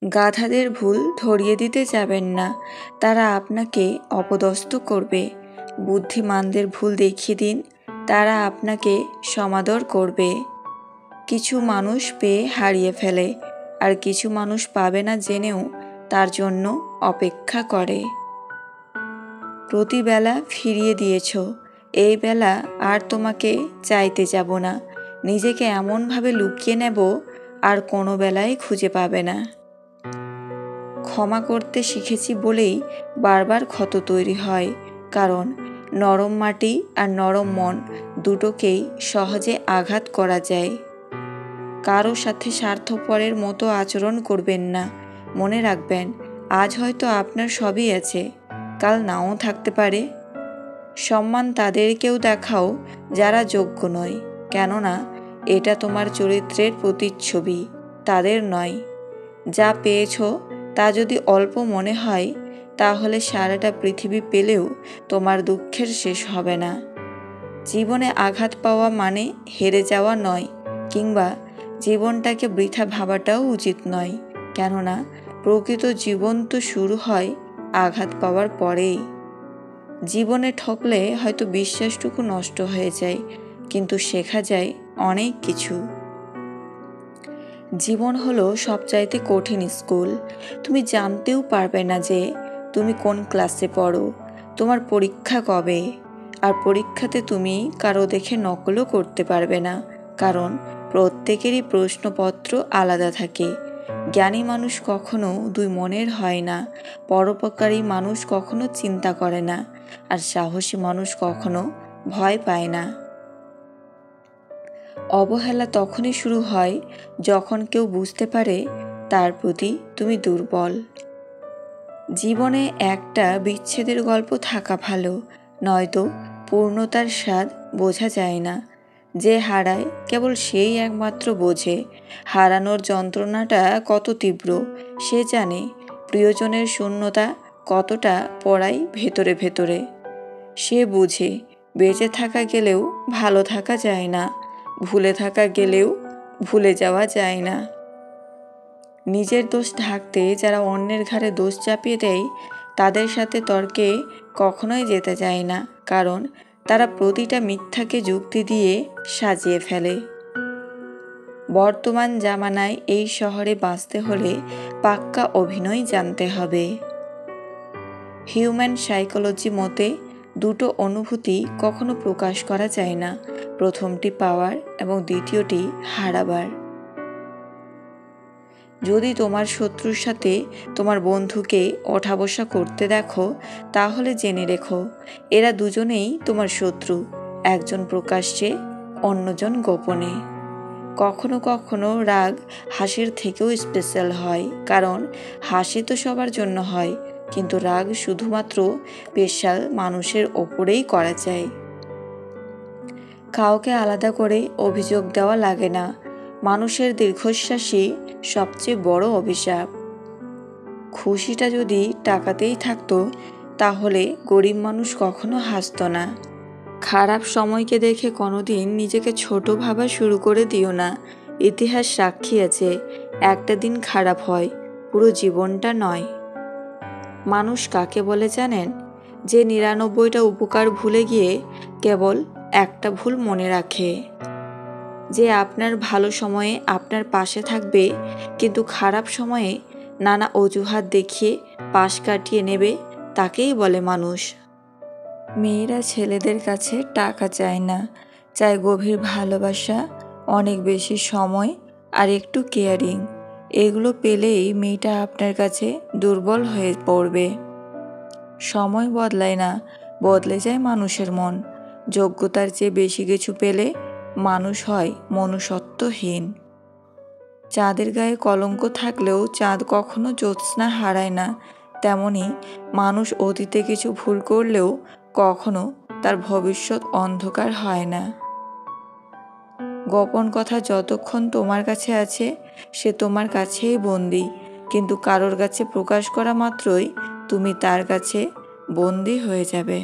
গাধাদের ভুল ধরিয়ে দিতে যাবেন না, তারা আপনাকে অপদস্থ করবে। বুদ্ধিমানদের ভুল দেখিয়ে দিন, তারা আপনাকে সমাদর করবে। কিছু মানুষ পেয়ে হারিয়ে ফেলে, আর কিছু মানুষ পাবে না জেনেও তার জন্য অপেক্ষা করে। প্রতিবেলা ফিরিয়ে দিয়েছ, এই বেলা আর তোমাকে চাইতে যাব না। নিজেকে এমনভাবে লুকিয়ে নেব আর কোনো বেলায় খুঁজে পাবে না। ক্ষমা করতে শিখেছি বলেই বারবার ক্ষত তৈরি হয়, কারণ নরম মাটি আর নরম মন দুটোকেই সহজে আঘাত করা যায়। কারো সাথে স্বার্থপরের মতো আচরণ করবেন না। মনে রাখবেন, আজ হয়তো আপনার সবই আছে, কাল নাও থাকতে পারে। সম্মান তাদেরকেও দেখাও যারা যোগ্য নয়, কেননা এটা তোমার চরিত্রের প্রতিচ্ছবি, তাদের নয়। যা পেয়েছ তা যদি অল্প মনে হয়, তাহলে সারাটা পৃথিবী পেলেও তোমার দুঃখের শেষ হবে না। জীবনে আঘাত পাওয়া মানে হেরে যাওয়া নয়, কিংবা জীবনটাকে বৃথা ভাবাটাও উচিত নয়, কেননা প্রকৃত জীবন তো শুরু হয় আঘাত পাওয়ার পরেই। জীবনে ঠকলে হয়তো বিশ্বাসটুকু নষ্ট হয়ে যায়, কিন্তু শেখা যায় অনেক কিছু। জীবন হলো সবচাইতে কঠিন স্কুল। তুমি জানতেও পারবে না যে তুমি কোন ক্লাসে পড়ো, তোমার পরীক্ষা কবে। আর পরীক্ষাতে তুমি কারো দেখে নকলও করতে পারবে না, কারণ প্রত্যেকেরই প্রশ্নপত্র আলাদা থাকে। জ্ঞানী মানুষ কখনো দুই মনের হয় না, পরোপকারী মানুষ কখনো চিন্তা করে না, আর সাহসী মানুষ কখনো ভয় পায় না। অবহেলা তখনই শুরু হয় যখন কেউ বুঝতে পারে তার প্রতি তুমি দুর্বল। জীবনে একটা বিচ্ছেদের গল্প থাকা ভালো, নয়তো পূর্ণতার স্বাদ বোঝা যায় না। যে হারায় কেবল সেই একমাত্র বোঝে হারানোর যন্ত্রণাটা কত তীব্র। সে জানে প্রিয়জনের শূন্যতা কতটা পড়ায় ভেতরে ভেতরে। সে বুঝে বেঁচে থাকা গেলেও ভালো থাকা যায় না, ভুলে থাকা গেলেও ভুলে যাওয়া যায় না। নিজের দোষ ঢাকতে যারা অন্যের ঘাড়ে দোষ চাপিয়ে দেয়, তাদের সাথে তর্কে কখনোই যেতে যায় না, কারণ তারা প্রতিটা মিথ্যাকে যুক্তি দিয়ে সাজিয়ে ফেলে। বর্তমান জামানায় এই শহরে বাঁচতে হলে পাক্কা অভিনয় জানতে হবে। হিউম্যান সাইকোলজি মতে দুটো অনুভূতি কখনো প্রকাশ করা যায় না, প্রথমটি পাওয়ার এবং দ্বিতীয়টি হারাবার। যদি তোমার শত্রুর সাথে তোমার বন্ধুকে ওঠা বসা করতে দেখো, তাহলে জেনে রেখো এরা দুজনেই তোমার শত্রু, একজন প্রকাশ্যে অন্যজন গোপনে। কখনো কখনো রাগ হাসির থেকেও স্পেশাল হয়, কারণ হাসি তো সবার জন্য হয়, কিন্তু রাগ শুধুমাত্র স্পেশাল মানুষের ওপরেই করা যায়। কাউকে আলাদা করে অভিযোগ দেওয়া লাগে না। মানুষের দীর্ঘশ্বাসই সবচেয়ে বড় অভিশাপ। খুশিটা যদি টাকাতেই থাকতো, তাহলে গরিব মানুষ কখনো হাসতো না। খারাপ সময়কে দেখে কোনোদিন নিজেকে ছোট ভাবা শুরু করে দিও না। ইতিহাস সাক্ষী আছে, একটা দিন খারাপ হয়, পুরো জীবনটা নয়। মানুষ কাকে বলে জানেন? যে ৯৯টা উপকার ভুলে গিয়ে কেবল একটা ভুল মনে রাখে। যে আপনার ভালো সময়ে আপনার পাশে থাকবে, কিন্তু খারাপ সময়ে নানা অজুহাত দেখিয়ে পাশ কাটিয়ে নেবে, তাকেই বলে মানুষ। মেয়েরা ছেলেদের কাছে টাকা চায় না, চায় গভীর ভালোবাসা, অনেক বেশি সময় আর একটু কেয়ারিং। এগুলো পেলেই মেয়েটা আপনার কাছে দুর্বল হয়ে পড়বে। সময় বদলায় না, বদলে যায় মানুষের মন। যোগ্যতার চেয়ে বেশি কিছু পেলে মানুষ হয় মনুষ্যত্বহীন। চাঁদের গায়ে কলঙ্ক থাকলেও চাঁদ কখনো জ্যোৎস্না হারায় না, তেমনি মানুষ অতীতে কিছু ভুল করলেও কখনো তার ভবিষ্যৎ অন্ধকার হয় না। গোপন কথা যতক্ষণ তোমার কাছে আছে, সে তোমার কাছেই বন্দী, কিন্তু কারোর কাছে প্রকাশ করা মাত্রই তুমি তার কাছে বন্দী হয়ে যাবে।